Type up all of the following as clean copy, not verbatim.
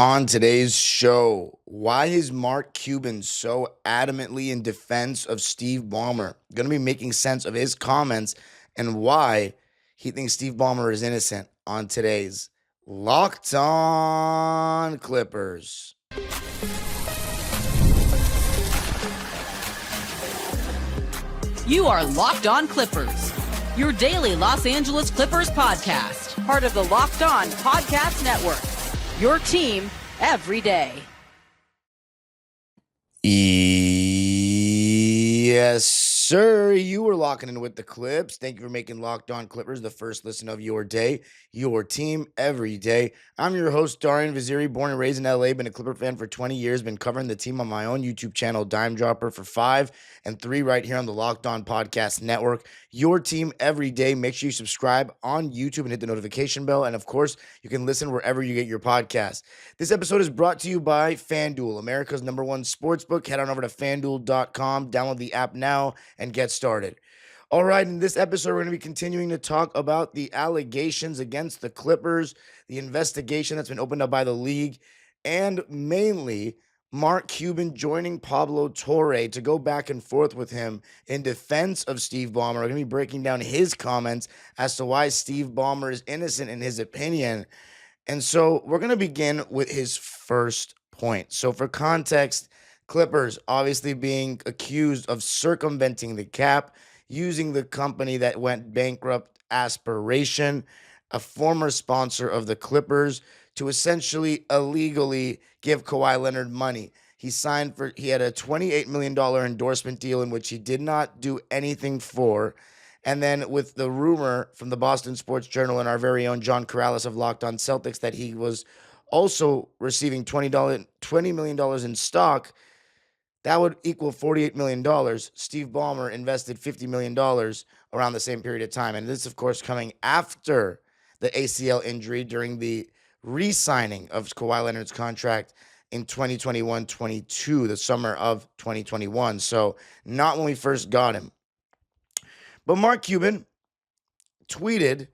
On today's show, why is Mark Cuban so adamantly in defense of Steve Ballmer? Going to be making sense of his comments and why he thinks Steve Ballmer is innocent on today's Locked On Clippers. You are Locked On Clippers, your daily Los Angeles Clippers podcast, part of the Locked On Podcast Network. Your team every day. Yes, sir. You were locking in with the Clips. Thank you for making Locked On Clippers the first listen of your day, your team every day. I'm your host, Darian Vaziri, born and raised in LA, been a Clipper fan for 20 years, been covering the team on my own YouTube channel, Dime Dropper, for 5 and 3 right here on the Locked On Podcast Network. Your team every day. Make sure you subscribe on YouTube and hit the notification bell. And of course, you can listen wherever you get your podcast. This episode is brought to you by FanDuel, America's #1 sportsbook. Head on over to FanDuel.com, download the app now, and get started. All right, in this episode, we're going to be continuing to talk about the allegations against the Clippers, the investigation that's been opened up by the league, and mainly Mark Cuban joining Pablo Torre to go back and forth with him in defense of Steve Ballmer. We're going to be breaking down his comments as to why Steve Ballmer is innocent in his opinion. And so we're going to begin with his first point. So for context, Clippers obviously being accused of circumventing the cap, using the company that went bankrupt, Aspiration, a former sponsor of the Clippers, to essentially illegally give Kawhi Leonard money. He had a $28 million endorsement deal in which he did not do anything for. And then with the rumor from the Boston Sports Journal and our very own John Corrales of Locked On Celtics that he was also receiving $20 million in stock, that would equal $48 million. Steve Ballmer invested $50 million around the same period of time. And this, of course, coming after the ACL injury during the re-signing of Kawhi Leonard's contract in 2021-22, the summer of 2021. So not when we first got him. But Mark Cuban tweeted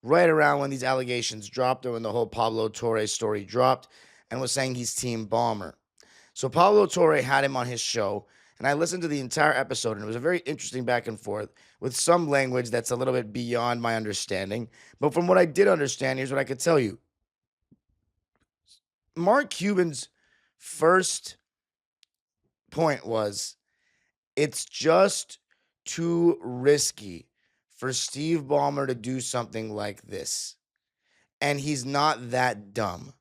right around when these allegations dropped or when the whole Pablo Torre story dropped and was saying he's Team Ballmer. So Pablo Torre had him on his show, and I listened to the entire episode, and it was a very interesting back and forth with some language that's a little bit beyond my understanding. But from what I did understand, here's what I could tell you. Mark Cuban's first point was, it's just too risky for Steve Ballmer to do something like this. And he's not that dumb.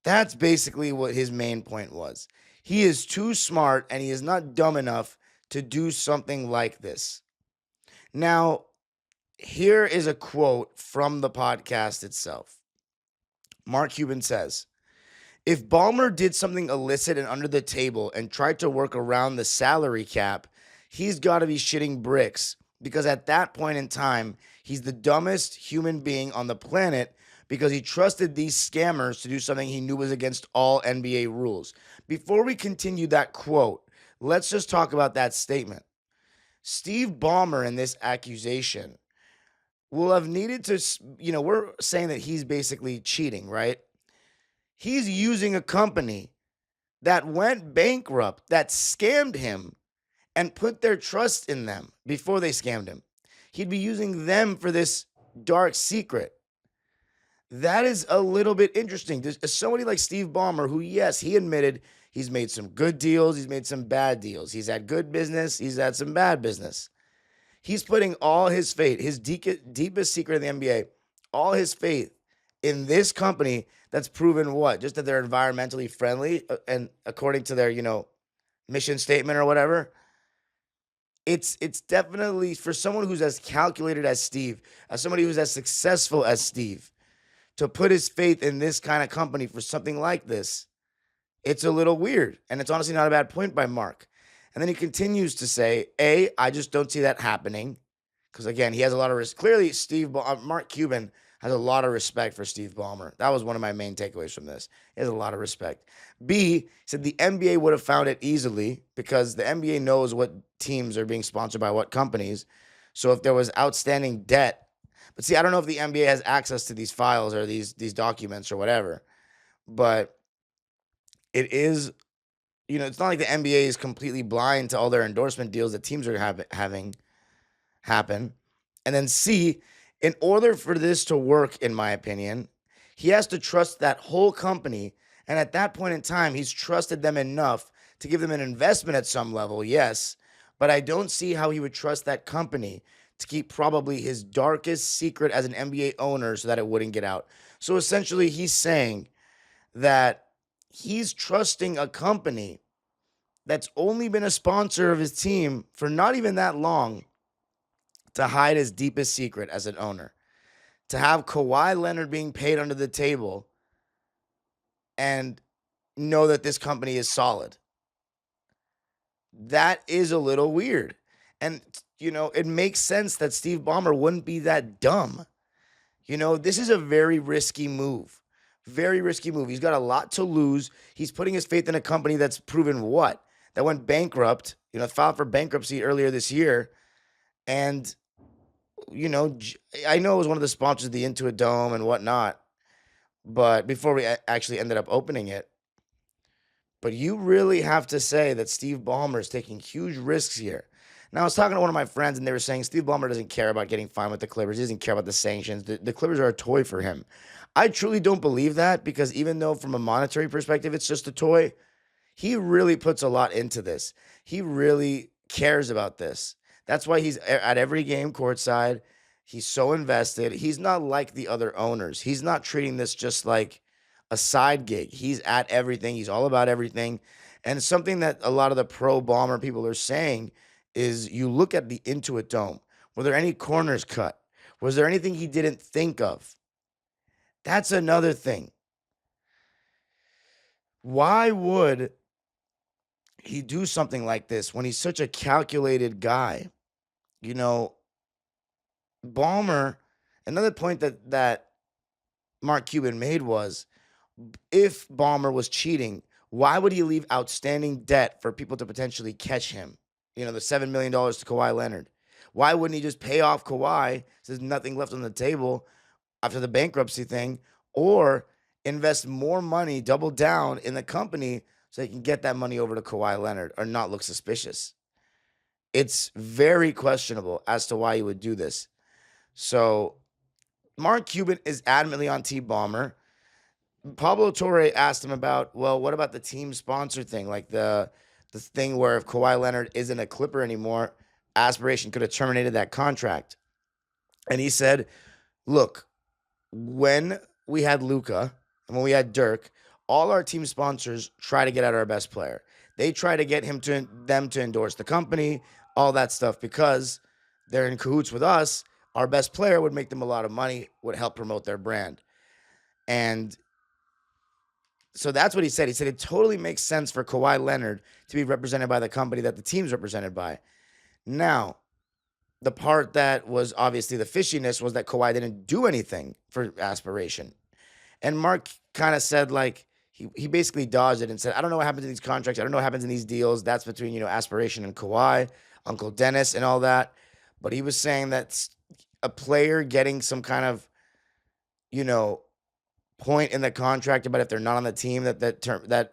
That's basically what his main point was. He is too smart and he is not dumb enough to do something like this. Now, here is a quote from the podcast itself. Mark Cuban says, "If Ballmer did something illicit and under the table and tried to work around the salary cap, he's got to be shitting bricks, because at that point in time, he's the dumbest human being on the planet because he trusted these scammers to do something he knew was against all NBA rules." Before we continue that quote, let's just talk about that statement. Steve Ballmer in this accusation will have needed to, we're saying that he's basically cheating, right? He's using a company that went bankrupt, that scammed him, and put their trust in them before they scammed him. He'd be using them for this dark secret. That is a little bit interesting. There's somebody like Steve Ballmer who, yes, he admitted he's made some good deals, he's made some bad deals. He's had good business, he's had some bad business. He's putting all his faith, his deepest secret in the NBA, all his faith in this company that's proven what? Just that they're environmentally friendly and according to their, mission statement or whatever. It's definitely, for someone who's as calculated as Steve, as somebody who's as successful as Steve, to put his faith in this kind of company for something like this, it's a little weird. And it's honestly not a bad point by Mark. And then he continues to say, I just don't see that happening. Because again, he has a lot of risk. Clearly, Mark Cuban has a lot of respect for Steve Ballmer. That was one of my main takeaways from this. He has a lot of respect. B, said the NBA would have found it easily because the NBA knows what teams are being sponsored by what companies. So if there was outstanding debt, but see, I don't know if the NBA has access to these files or these documents or whatever, but it is, it's not like the NBA is completely blind to all their endorsement deals that teams are having happen. And then C, in order for this to work, in my opinion, he has to trust that whole company. And at that point in time, he's trusted them enough to give them an investment at some level, yes. But I don't see how he would trust that company to keep probably his darkest secret as an NBA owner so that it wouldn't get out. So essentially, he's saying that he's trusting a company that's only been a sponsor of his team for not even that long to hide his deepest secret as an owner. To have Kawhi Leonard being paid under the table and know that this company is solid. That is a little weird. And, it makes sense that Steve Ballmer wouldn't be that dumb. This is a very risky move. Very risky move. He's got a lot to lose. He's putting his faith in a company that's proven what? That went bankrupt, filed for bankruptcy earlier this year. And, I know it was one of the sponsors of the Intuit Dome and whatnot, but before we actually ended up opening it. But you really have to say that Steve Ballmer is taking huge risks here. Now, I was talking to one of my friends, and they were saying Steve Ballmer doesn't care about getting fined with the Clippers. He doesn't care about the sanctions. The Clippers are a toy for him. I truly don't believe that, because even though from a monetary perspective it's just a toy, he really puts a lot into this. He really cares about this. That's why he's at every game courtside. He's so invested. He's not like the other owners. He's not treating this just like a side gig. He's at everything. He's all about everything. And something that a lot of the pro Ballmer people are saying is, you look at the Intuit Dome. Were there any corners cut? Was there anything he didn't think of? That's another thing. Why would he do something like this when he's such a calculated guy? Ballmer, another point that Mark Cuban made was, if Ballmer was cheating, why would he leave outstanding debt for people to potentially catch him? The $7 million to Kawhi Leonard. Why wouldn't he just pay off Kawhi so there's nothing left on the table after the bankruptcy thing, or invest more money, double down in the company so he can get that money over to Kawhi Leonard or not look suspicious? It's very questionable as to why he would do this. So Mark Cuban is adamantly on T Ballmer. Pablo Torre asked him about, well, what about the team sponsor thing? Like the thing where if Kawhi Leonard isn't a Clipper anymore, Aspiration could have terminated that contract. And he said, look, when we had Luka and when we had Dirk, all our team sponsors try to get out our best player. They try to get them to endorse the company, all that stuff, because they're in cahoots with us. Our best player would make them a lot of money, would help promote their brand. And so that's what he said. He said it totally makes sense for Kawhi Leonard to be represented by the company that the team's represented by. Now, the part that was obviously the fishiness was that Kawhi didn't do anything for Aspiration. And Mark kind of said, like, he basically dodged it and said, I don't know what happens in these contracts. I don't know what happens in these deals. That's between, Aspiration and Kawhi, Uncle Dennis and all that. But he was saying that a player getting some kind of, point in the contract about if they're not on the team, that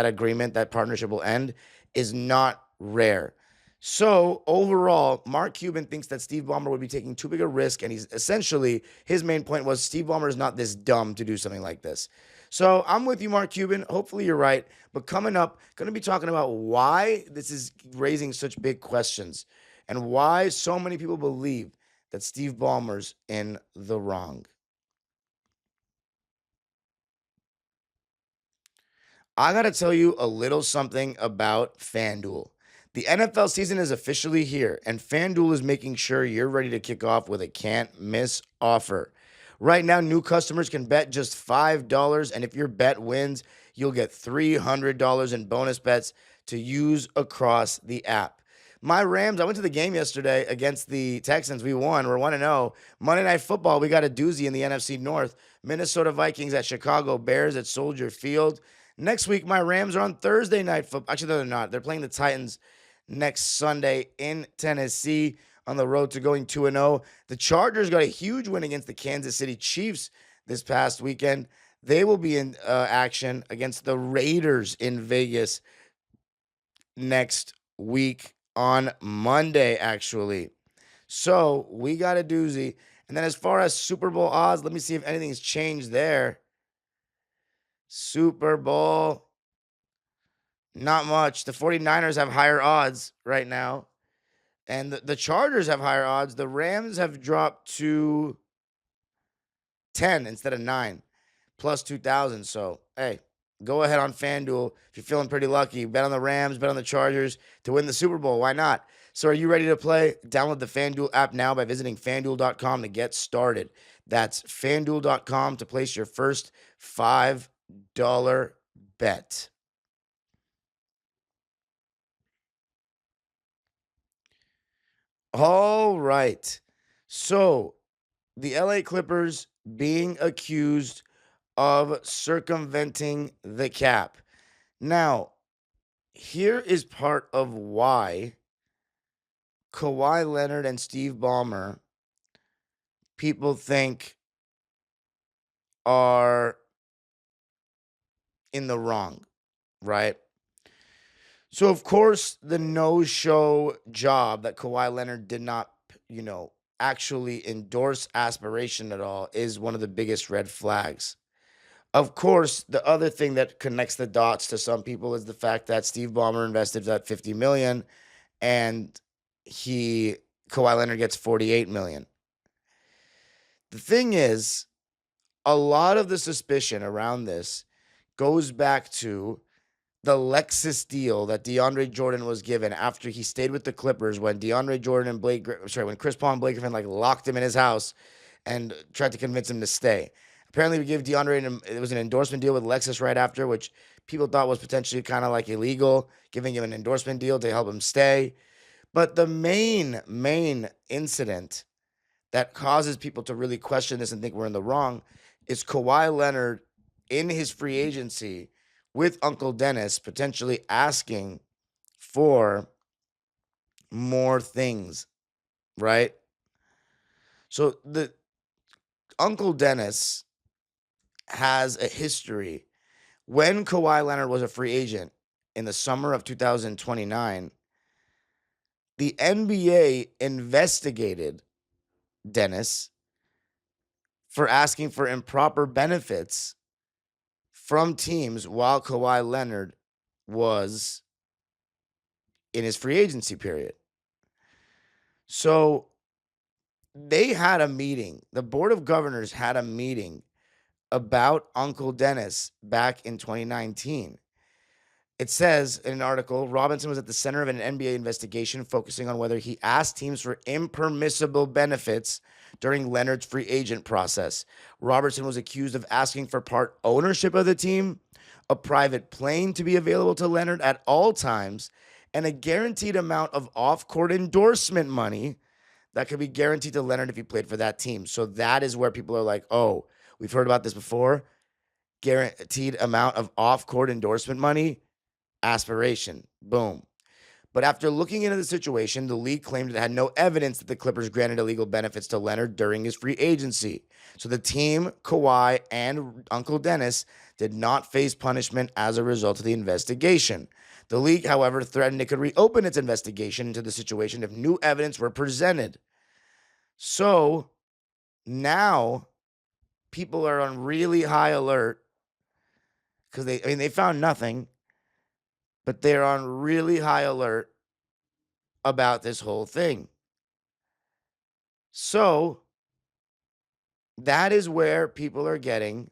agreement, that partnership will end, is not rare. So overall, Mark Cuban thinks that Steve Ballmer would be taking too big a risk, and his main point was Steve Ballmer is not this dumb to do something like this. So I'm with you, Mark Cuban. Hopefully you're right. But coming up, going to be talking about why this is raising such big questions and why so many people believe that Steve Ballmer's in the wrong. I got to tell you a little something about FanDuel. The NFL season is officially here, and FanDuel is making sure you're ready to kick off with a can't-miss offer. Right now, new customers can bet just $5, and if your bet wins, you'll get $300 in bonus bets to use across the app. My Rams, I went to the game yesterday against the Texans. We won. We're 1-0. Monday Night Football, we got a doozy in the NFC North. Minnesota Vikings at Chicago Bears at Soldier Field. Next week, my Rams are on Thursday Night Football. Actually, they're not. They're playing the Titans next Sunday in Tennessee on the road to going 2-0. The Chargers got a huge win against the Kansas City Chiefs this past weekend. They will be in action against the Raiders in Vegas next week on Monday, actually. So we got a doozy. And then as far as Super Bowl odds, let me see if anything's changed there. Super Bowl, not much. The 49ers have higher odds right now. And the Chargers have higher odds. The Rams have dropped to 10 instead of 9, plus 2,000. So, hey, go ahead on FanDuel. If you're feeling pretty lucky, bet on the Rams, bet on the Chargers to win the Super Bowl. Why not? So, are you ready to play? Download the FanDuel app now by visiting fanduel.com to get started. That's fanduel.com to place your first $5 bet. All right. So, the LA Clippers being accused of circumventing the cap. Now, here is part of why Kawhi Leonard and Steve Ballmer, people think, are in the wrong, right? So, of course, the no-show job that Kawhi Leonard did not, actually endorse aspiration at all is one of the biggest red flags. Of course, the other thing that connects the dots to some people is the fact that Steve Ballmer invested that $50 million and Kawhi Leonard gets $48 million. The thing is, a lot of the suspicion around this goes back to the Lexus deal that DeAndre Jordan was given after he stayed with the Clippers when when Chris Paul and Blake Griffin locked him in his house and tried to convince him to stay. Apparently, we gave DeAndre, it was an endorsement deal with Lexus right after, which people thought was potentially kind of illegal, giving him an endorsement deal to help him stay. But the main incident that causes people to really question this and think we're in the wrong is Kawhi Leonard in his free agency with Uncle Dennis potentially asking for more things, right? So the Uncle Dennis has a history. When Kawhi Leonard was a free agent in the summer of 2029, the NBA investigated Dennis for asking for improper benefits from teams while Kawhi Leonard was in his free agency period. So they had a meeting. The Board of Governors had a meeting about Uncle Dennis back in 2019. It says in an article, Robertson was at the center of an NBA investigation focusing on whether he asked teams for impermissible benefits during Leonard's free agent process. Robertson was accused of asking for part ownership of the team, a private plane to be available to Leonard at all times, and a guaranteed amount of off-court endorsement money that could be guaranteed to Leonard if he played for that team. So that is where people are like, oh, we've heard about this before. Guaranteed amount of off-court endorsement money, aspiration, boom. But after looking into the situation, the league claimed it had no evidence that the Clippers granted illegal benefits to Leonard during his free agency. So the team, Kawhi, and Uncle Dennis did not face punishment as a result of the investigation. The league, however, threatened it could reopen its investigation into the situation if new evidence were presented. So now people are on really high alert because they found nothing, but they're on really high alert about this whole thing. So that is where people are getting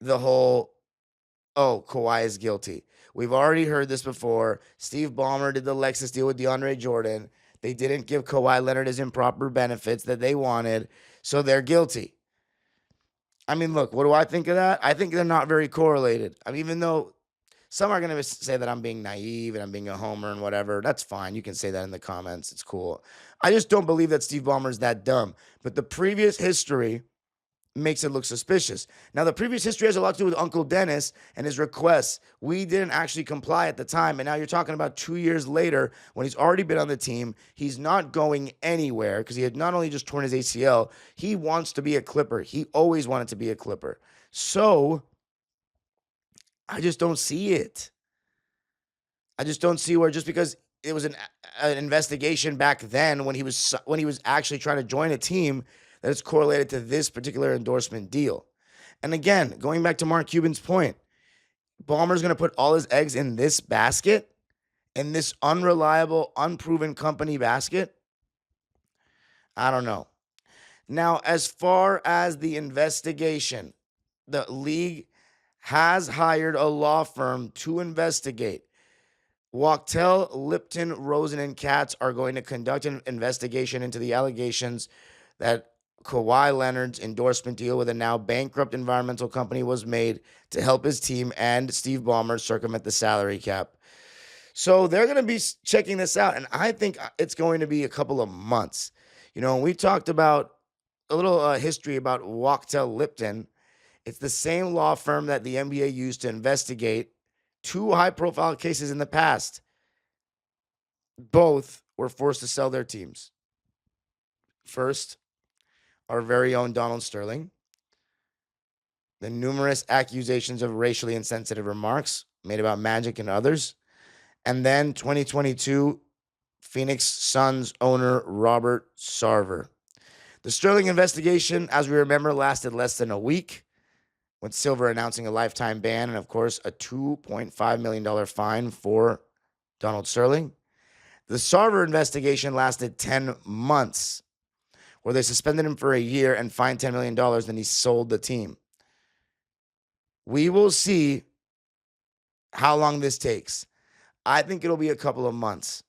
the whole, oh, Kawhi is guilty. We've already heard this before. Steve Ballmer did the Lexus deal with DeAndre Jordan. They didn't give Kawhi Leonard his improper benefits that they wanted, so they're guilty. I mean, look, what do I think of that? I think they're not very correlated. I mean, even though some are going to say that I'm being naive and I'm being a homer and whatever, that's fine. You can say that in the comments. It's cool. I just don't believe that Steve Ballmer is that dumb. But the previous history makes it look suspicious. Now, the previous history has a lot to do with Uncle Dennis and his requests. We didn't actually comply at the time, and now you're talking about 2 years later when he's already been on the team. He's not going anywhere because he had not only just torn his ACL, he wants to be a Clipper. He always wanted to be a Clipper. So, I just don't see it. I just don't see where, just because it was an investigation back then when he was actually trying to join a team, that it's correlated to this particular endorsement deal. And again, going back to Mark Cuban's point, Ballmer's going to put all his eggs in this basket, in this unreliable, unproven company basket. I don't know. Now, as far as the investigation, the league has hired a law firm to investigate. Wachtell, Lipton, Rosen, and Katz are going to conduct an investigation into the allegations that Kawhi Leonard's endorsement deal with a now bankrupt environmental company was made to help his team and Steve Ballmer circumvent the salary cap. So they're going to be checking this out, and I think it's going to be a couple of months. You know, we talked about a little history about Wachtell Lipton. It's the same law firm that the NBA used to investigate 2 high-profile cases in the past. Both were forced to sell their teams. First, our very own Donald Sterling. The numerous accusations of racially insensitive remarks made about Magic and others. And then 2022, Phoenix Suns owner Robert Sarver. The Sterling investigation, as we remember, lasted less than a week, with Silver announcing a lifetime ban and, of course, a $2.5 million fine for Donald Sterling. The Sarver investigation lasted 10 months, where they suspended him for a year and fined $10 million, then he sold the team. We will see how long this takes. I think it'll be a couple of months.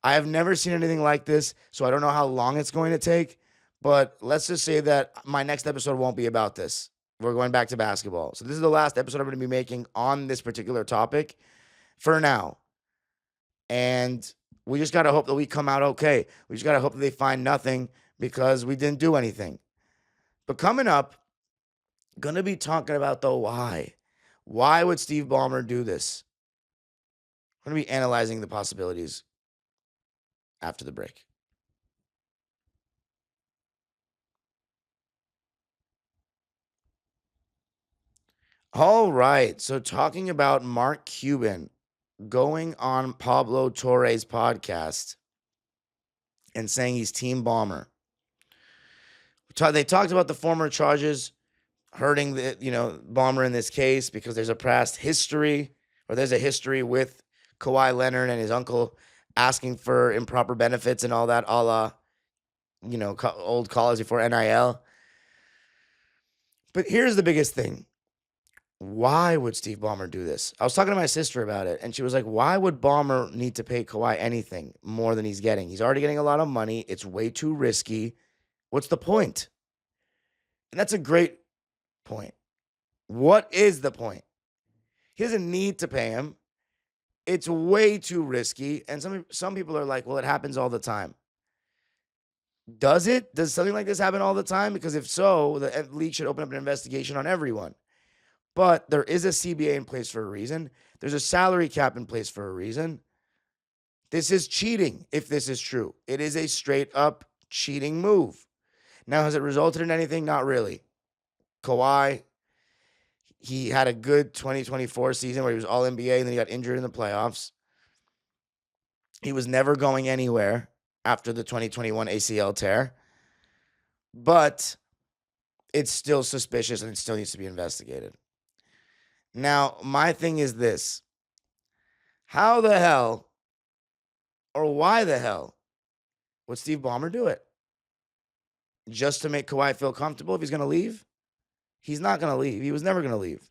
I have never seen anything like this, so I don't know how long it's going to take, but let's just say that my next episode won't be about this. We're going back to basketball. So this is the last episode I'm going to be making on this particular topic for now. And we just got to hope that we come out okay. We just got to hope that they find nothing because we didn't do anything. But coming up, going to be talking about the why. Why would Steve Ballmer do this? We're going to be analyzing the possibilities after the break. All right. So talking about Mark Cuban going on Pablo Torre's podcast and saying he's Team Ballmer. They talked about the former charges hurting the, Ballmer in this case because there's a past history, or there's a history with Kawhi Leonard and his uncle asking for improper benefits and all that, a la, old college before NIL. But here's the biggest thing. Why would Steve Ballmer do this? I was talking to my sister about it, and she was like, why would Ballmer need to pay Kawhi anything more than he's getting? He's already getting a lot of money. It's way too risky. What's the point? And that's a great point. What is the point? He doesn't need to pay him. It's way too risky. And some people are like, well, it happens all the time. Does it? Does something like this happen all the time? Because if so, the league should open up an investigation on everyone. But there is a CBA in place for a reason. There's a salary cap in place for a reason. This is cheating, if this is true. It is a straight up cheating move. Now, has it resulted in anything? Not really. Kawhi, he had a good 2024 season where he was all NBA and then he got injured in the playoffs. He was never going anywhere after the 2021 ACL tear. But it's still suspicious and it still needs to be investigated. Now, my thing is this. How the hell, or why the hell, would Steve Ballmer do it? Just to make Kawhi feel comfortable if he's going to leave? He's not going to leave. He was never going to leave.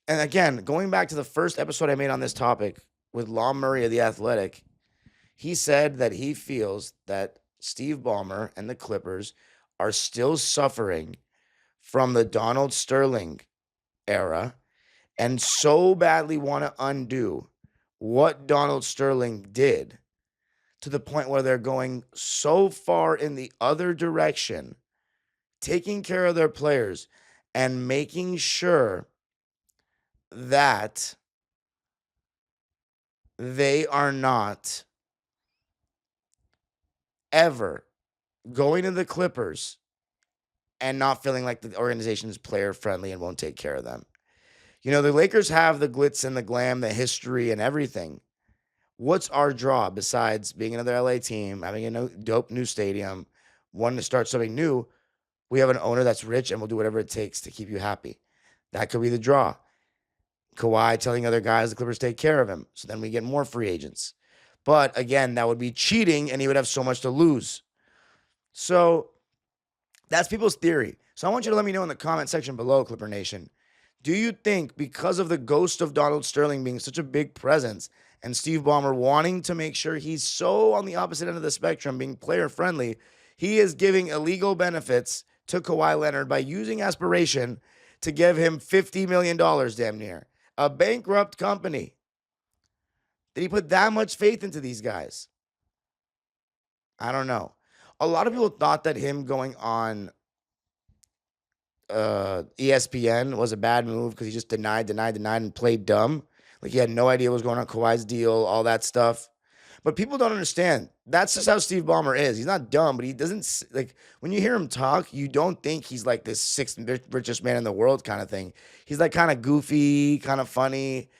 And again, going back to the first episode I made on this topic with Lon Murray of The Athletic, he said that he feels that Steve Ballmer and the Clippers are still suffering from the Donald Sterling era and so badly want to undo what Donald Sterling did to the point where they're going so far in the other direction taking care of their players and making sure that they are not ever going to the Clippers and not feeling like the organization is player friendly and won't take care of them. You know, the Lakers have the glitz and the glam, the history and everything. What's our draw besides being another LA team, having a dope new stadium, wanting to start something new? We have an owner that's rich and will do whatever it takes to keep you happy. That could be the draw. Kawhi telling other guys the Clippers take care of him. So then we get more free agents. But again, that would be cheating and he would have so much to lose. So that's people's theory. So I want you to let me know in the comment section below, Clipper Nation. Do you think because of the ghost of Donald Sterling being such a big presence and Steve Ballmer wanting to make sure he's so on the opposite end of the spectrum, being player friendly, he is giving illegal benefits to Kawhi Leonard by using aspiration to give him $50 million damn near? A bankrupt company. Did he put that much faith into these guys? I don't know. A lot of people thought that him going on ESPN was a bad move because he just denied, and played dumb. Like he had no idea what was going on Kawhi's deal, all that stuff. But people don't understand. That's just how Steve Ballmer is. He's not dumb, but he doesn't, like, when you hear him talk, you don't think he's like this sixth richest man in the world kind of thing. He's like kind of goofy, kind of funny,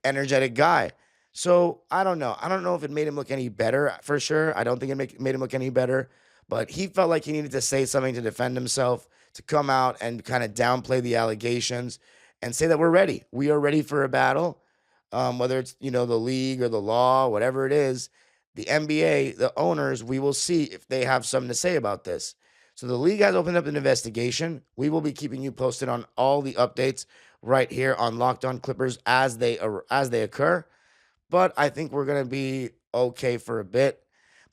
energetic guy. So I don't know. I don't know if it made him look any better for sure. I don't think it made him look any better, but he felt like he needed to say something to defend himself, to come out and kind of downplay the allegations and say that we're ready. We are ready for a battle. Whether it's, the league or the law, whatever it is, the NBA, the owners, we will see if they have something to say about this. So the league has opened up an investigation. We will be keeping you posted on all the updates right here on Locked On Clippers as they occur. But I think we're going to be okay for a bit.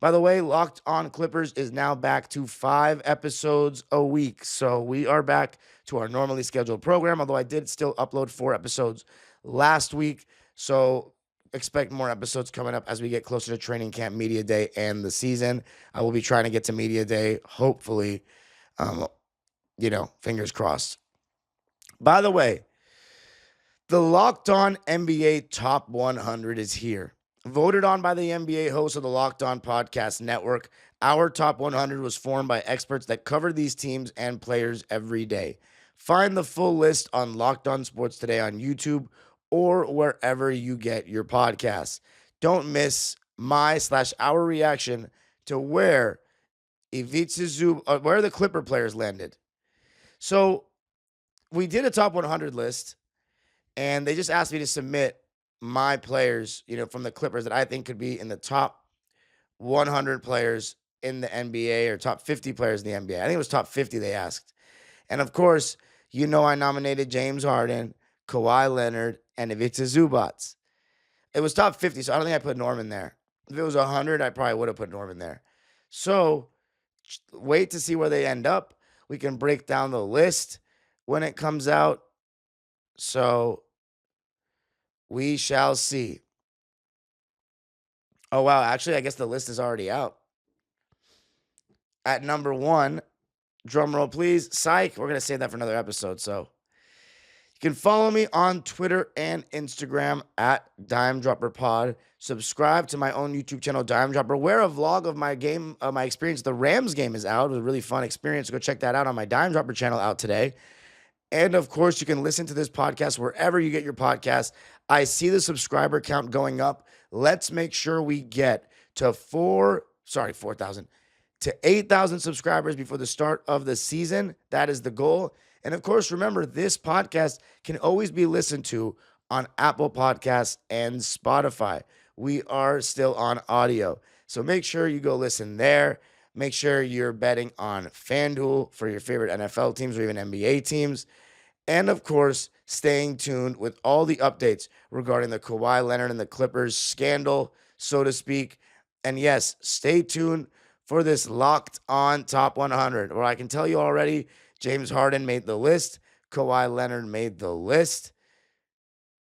By the way, Locked On Clippers is now back to 5 episodes a week. So we are back to our normally scheduled program, although I did still upload 4 episodes last week. So expect more episodes coming up as we get closer to training camp, media day, and the season. I will be trying to get to media day, hopefully, fingers crossed. By the way, the Locked On NBA Top 100 is here. Voted on by the NBA hosts of the Locked On Podcast Network, our Top 100 was formed by experts that cover these teams and players every day. Find the full list on Locked On Sports Today on YouTube or wherever you get your podcasts. Don't miss our reaction to where where the Clipper players landed. So we did a top 100 list, and they just asked me to submit my players, from the Clippers that I think could be in the top 100 players in the NBA or top 50 players in the NBA. I think it was top 50 they asked. And of course, I nominated James Harden, Kawhi Leonard, and Ivica Zubac. It was top 50, so I don't think I put Norman there. If it was 100, I probably would have put Norman there. So wait to see where they end up. We can break down the list when it comes out. So we shall see. Oh, wow. Actually, I guess the list is already out. At number 1, drum roll, please. Psych. We're going to save that for another episode. So you can follow me on Twitter and Instagram at Dime Dropper Pod. Subscribe to my own YouTube channel, Dime Dropper, where a vlog of my experience. The Rams game is out. It was a really fun experience. Go check that out on my Dime Dropper channel out today. And of course, you can listen to this podcast wherever you get your podcasts. I see the subscriber count going up. Let's make sure we get to 4,000 to 8,000 subscribers before the start of the season. That is the goal. And of course, remember, this podcast can always be listened to on Apple Podcasts and Spotify. We are still on audio. So make sure you go listen there. Make sure you're betting on FanDuel for your favorite NFL teams or even NBA teams. And of course, staying tuned with all the updates regarding the Kawhi Leonard and the Clippers scandal, so to speak. And yes, stay tuned for this Locked On Top 100, where I can tell you already, James Harden made the list. Kawhi Leonard made the list.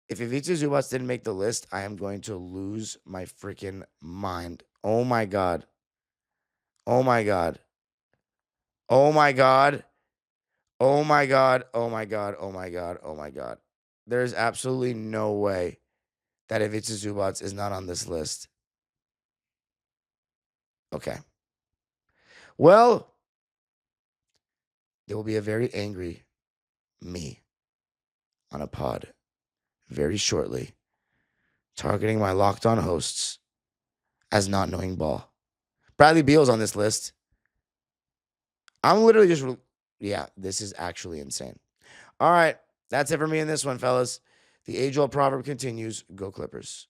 If Ivica Zubac didn't make the list, I am going to lose my freaking mind. Oh my God. Oh my God. Oh my God. Oh my God. Oh my God. Oh my God. Oh my God. There's absolutely no way that Ivica Zubac is not on this list. Okay. Well, there will be a very angry me on a pod very shortly, targeting my locked on hosts as not knowing ball. Bradley Beal's on this list. I'm literally just, yeah, this is actually insane. All right, that's it for me in this one, fellas. The age-old proverb continues, go Clippers.